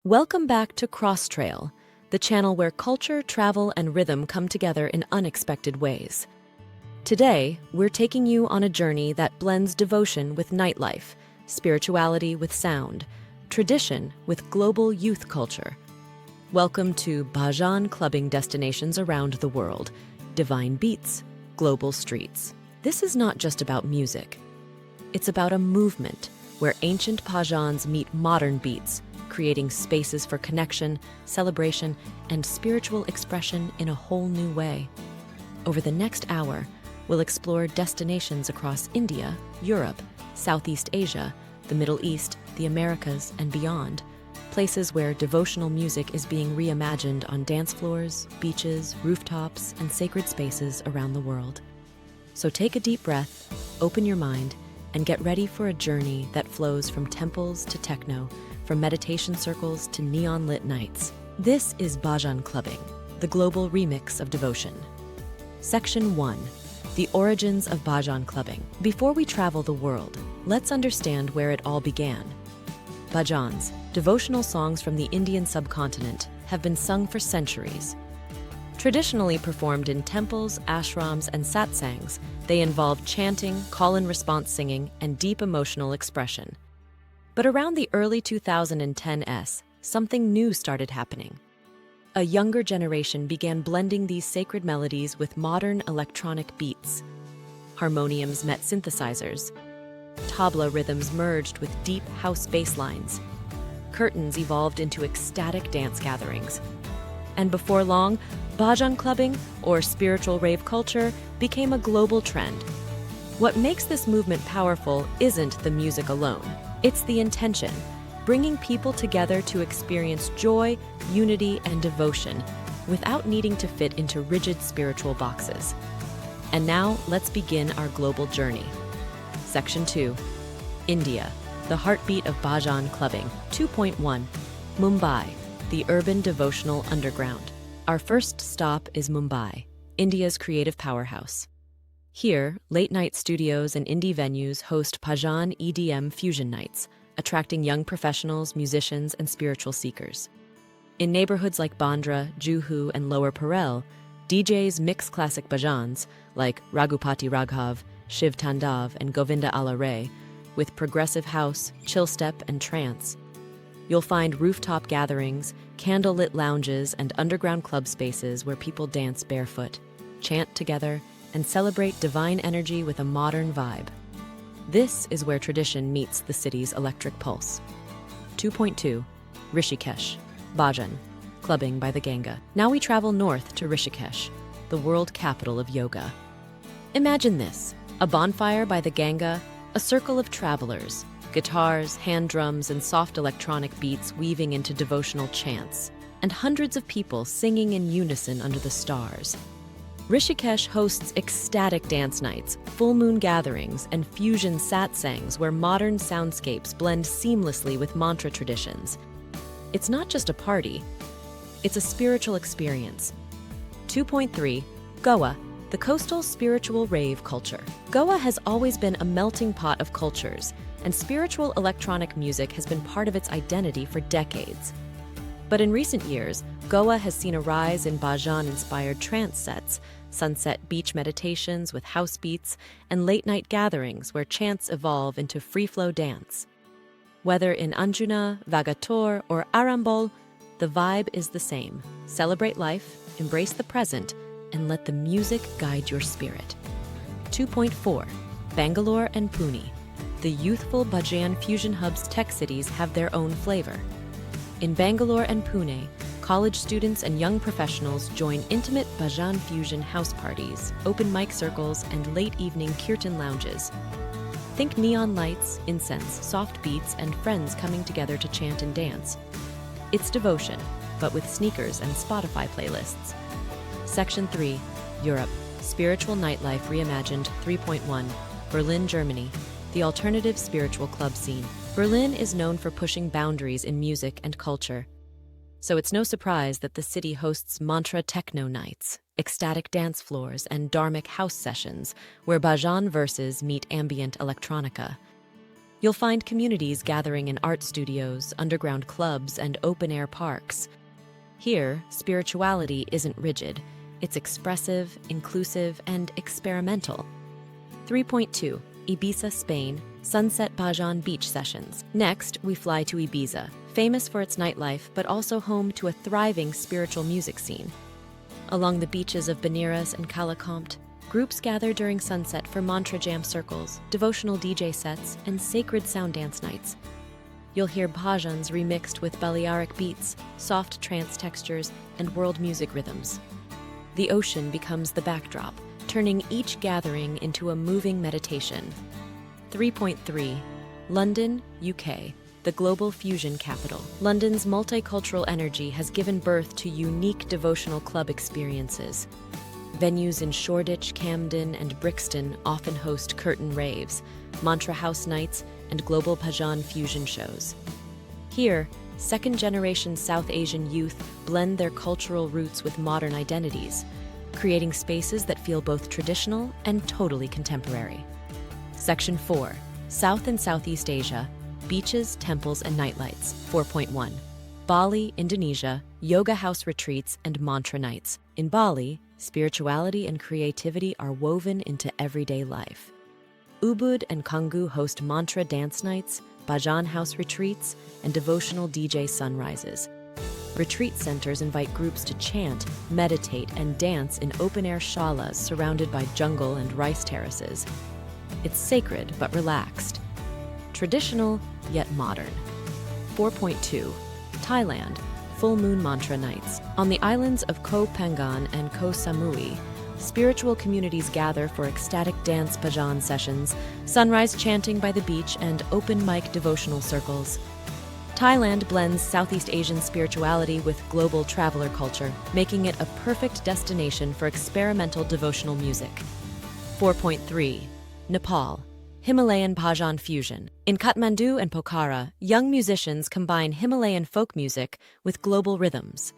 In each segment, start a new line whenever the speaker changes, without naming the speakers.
Welcome back to Krosstrail, the channel where culture, travel, and rhythm come together in unexpected ways. Today, we're taking you on a journey that blends devotion with nightlife, spirituality with sound, tradition with global youth culture. Welcome to Bhajan Clubbing destinations around the world, divine beats, global streets. This is not just about music. It's about a movement where ancient bhajans meet modern beats, creating spaces for connection, celebration, and spiritual expression in a whole new way. Over the next hour, we'll explore destinations across India, Europe, Southeast Asia, the Middle East, the Americas, and beyond, places where devotional music is being reimagined on dance floors, beaches, rooftops, and sacred spaces around the world. So take a deep breath, open your mind, and get ready for a journey that flows from temples to techno, from meditation circles to neon-lit nights. This is Bhajan Clubbing, the global remix of devotion. Section 1. The origins of Bhajan Clubbing. Before we travel the world, let's understand where it all began. Bhajans, devotional songs from the Indian subcontinent, have been sung for centuries. Traditionally performed in temples, ashrams, and satsangs, they involve chanting, call-and-response singing, and deep emotional expression. But around the early 2010s, something new started happening. A younger generation began blending these sacred melodies with modern electronic beats. Harmoniums met synthesizers. Tabla rhythms merged with deep house bass lines. Curtains evolved into ecstatic dance gatherings. And before long, Bhajan Clubbing, or spiritual rave culture, became a global trend. What makes this movement powerful isn't the music alone. It's the intention, bringing people together to experience joy, unity, and devotion without needing to fit into rigid spiritual boxes. And now, let's begin our global journey. Section 2. India, the heartbeat of Bhajan Clubbing. 2.1. Mumbai, the urban devotional underground. Our first stop is Mumbai, India's creative powerhouse. Here, late-night studios and indie venues host Bhajan EDM fusion nights, attracting young professionals, musicians, and spiritual seekers. In neighborhoods like Bandra, Juhu, and Lower Parel, DJs mix classic bhajans like Raghupati Raghav, Shiv Tandav, and Govinda Ala Ray with progressive house, chill step, and trance. You'll find rooftop gatherings, candlelit lounges, and underground club spaces where people dance barefoot, chant together, and celebrate divine energy with a modern vibe. This is where tradition meets the city's electric pulse. 2.2. Rishikesh, Bhajan, clubbing by the Ganga. Now we travel north to Rishikesh, the world capital of yoga. Imagine this, a bonfire by the Ganga, a circle of travelers, guitars, hand drums, and soft electronic beats weaving into devotional chants, and hundreds of people singing in unison under the stars. Rishikesh hosts ecstatic dance nights, full moon gatherings, and fusion satsangs where modern soundscapes blend seamlessly with mantra traditions. It's not just a party, it's a spiritual experience. 2.3. Goa, the coastal spiritual rave culture. Goa has always been a melting pot of cultures, and spiritual electronic music has been part of its identity for decades. But in recent years, Goa has seen a rise in Bhajan-inspired trance sets, sunset beach meditations with house beats, and late-night gatherings where chants evolve into free-flow dance. Whether in Anjuna, Vagator, or Arambol, the vibe is the same. Celebrate life, embrace the present, and let the music guide your spirit. 2.4. Bangalore and Pune. The youthful Bhajan fusion hub's tech cities have their own flavor. In Bangalore and Pune, college students and young professionals join intimate Bhajan fusion house parties, open mic circles, and late-evening Kirtan lounges. Think neon lights, incense, soft beats, and friends coming together to chant and dance. It's devotion, but with sneakers and Spotify playlists. Section 3. Europe, spiritual nightlife reimagined. 3.1. Berlin, Germany, the alternative spiritual club scene. Berlin is known for pushing boundaries in music and culture. So it's no surprise that the city hosts mantra techno nights, ecstatic dance floors, and dharmic house sessions where Bhajan verses meet ambient electronica. You'll find communities gathering in art studios, underground clubs, and open-air parks. Here, spirituality isn't rigid. It's expressive, inclusive, and experimental. 3.2. Ibiza, Spain, Sunset Bhajan Beach Sessions. Next, we fly to Ibiza, famous for its nightlife, but also home to a thriving spiritual music scene. Along the beaches of Baneras and Cala Comte, groups gather during sunset for mantra jam circles, devotional DJ sets, and sacred sound dance nights. You'll hear bhajans remixed with Balearic beats, soft trance textures, and world music rhythms. The ocean becomes the backdrop, turning each gathering into a moving meditation. 3.3. London, UK, the global fusion capital. London's multicultural energy has given birth to unique devotional club experiences. Venues in Shoreditch, Camden, and Brixton often host curtain raves, mantra house nights, and global bhajan fusion shows. Here, second-generation South Asian youth blend their cultural roots with modern identities, creating spaces that feel both traditional and totally contemporary. Section 4. South and Southeast Asia, Beaches, Temples, and Nightlights. 4.1. Bali, Indonesia, Yoga House Retreats, and Mantra Nights. In Bali, spirituality and creativity are woven into everyday life. Ubud and Canggu host mantra dance nights, Bhajan House Retreats, and devotional DJ sunrises. Retreat centers invite groups to chant, meditate, and dance in open-air shalas surrounded by jungle and rice terraces. It's sacred but relaxed. Traditional yet modern. 4.2. Thailand, Full Moon Mantra Nights. On the islands of Koh Phangan and Koh Samui, spiritual communities gather for ecstatic dance bhajan sessions, sunrise chanting by the beach, and open mic devotional circles. Thailand blends Southeast Asian spirituality with global traveler culture, making it a perfect destination for experimental devotional music. 4.3. Nepal, Himalayan Bhajan Fusion. In Kathmandu and Pokhara, young musicians combine Himalayan folk music with global rhythms.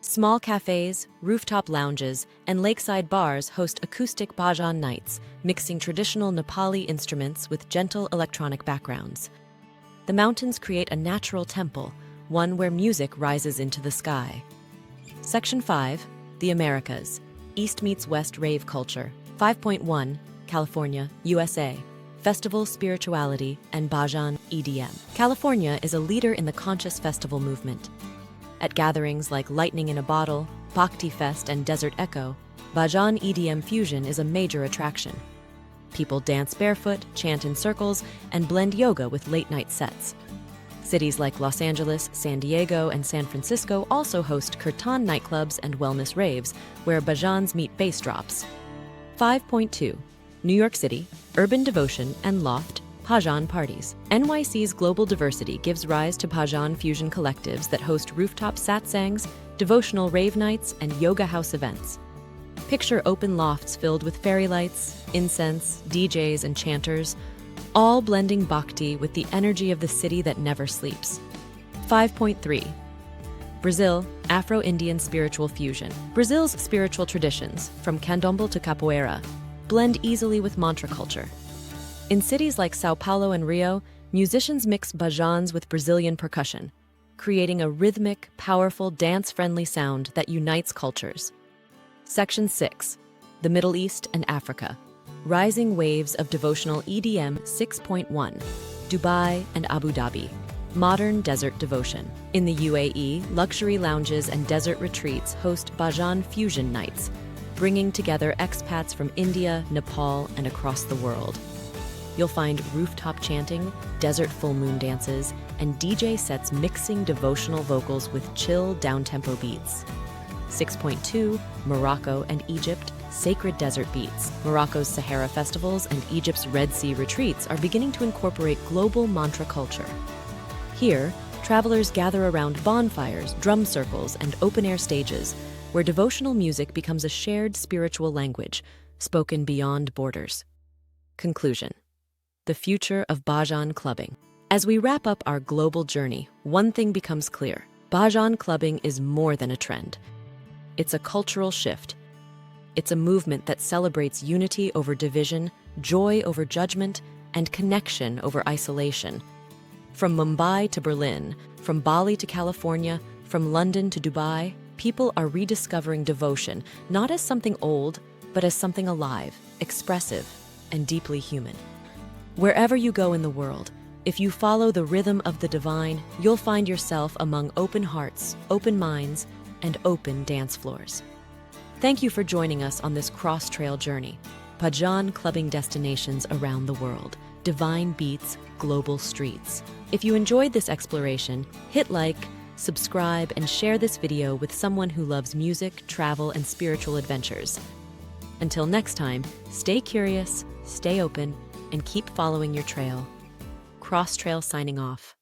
Small cafes, rooftop lounges, and lakeside bars host acoustic bhajan nights, mixing traditional Nepali instruments with gentle electronic backgrounds. The mountains create a natural temple, one where music rises into the sky. Section 5. The Americas, East meets West rave culture. 5.1. California, USA. Festival, spirituality, and bhajan EDM. California is a leader in the conscious festival movement. At gatherings like Lightning in a Bottle, Bhakti Fest, and Desert Echo, bhajan EDM fusion is a major attraction. People dance barefoot, chant in circles, and blend yoga with late-night sets. Cities like Los Angeles, San Diego, and San Francisco also host Kirtan nightclubs and wellness raves, where bhajans meet bass drops. 5.2. New York City, Urban Devotion, and Loft, Bhajan parties. NYC's global diversity gives rise to Bhajan fusion collectives that host rooftop satsangs, devotional rave nights, and yoga house events. Picture open lofts filled with fairy lights, incense, DJs, and chanters, all blending Bhakti with the energy of the city that never sleeps. 5.3. Brazil, Afro-Indian spiritual fusion. Brazil's spiritual traditions, from candomblé to capoeira, blend easily with mantra culture. In cities like Sao Paulo and Rio, musicians mix bhajans with Brazilian percussion, creating a rhythmic, powerful, dance-friendly sound that unites cultures. Section 6. The Middle East and Africa. Rising waves of devotional EDM. 6.1. Dubai and Abu Dhabi. Modern desert devotion. In the UAE, luxury lounges and desert retreats host Bhajan fusion nights, bringing together expats from India, Nepal, and across the world. You'll find rooftop chanting, desert full moon dances, and DJ sets mixing devotional vocals with chill, down-tempo beats. 6.2. Morocco and Egypt, sacred desert beats. Morocco's Sahara festivals and Egypt's Red Sea retreats are beginning to incorporate global mantra culture. Here, travelers gather around bonfires, drum circles, and open-air stages, where devotional music becomes a shared spiritual language, spoken beyond borders. Conclusion. The future of Bhajan clubbing. As we wrap up our global journey, one thing becomes clear. Bhajan clubbing is more than a trend. It's a cultural shift. It's a movement that celebrates unity over division, joy over judgment, and connection over isolation. From Mumbai to Berlin, from Bali to California, from London to Dubai, people are rediscovering devotion, not as something old, but as something alive, expressive, and deeply human. Wherever you go in the world, if you follow the rhythm of the divine, you'll find yourself among open hearts, open minds, and open dance floors. Thank you for joining us on this Krosstrail journey. Bhajan clubbing destinations around the world, divine beats, global streets. If you enjoyed this exploration, hit like, subscribe, and share this video with someone who loves music, travel, and spiritual adventures. Until next time, stay curious, stay open, and keep following your trail. Krosstrail signing off.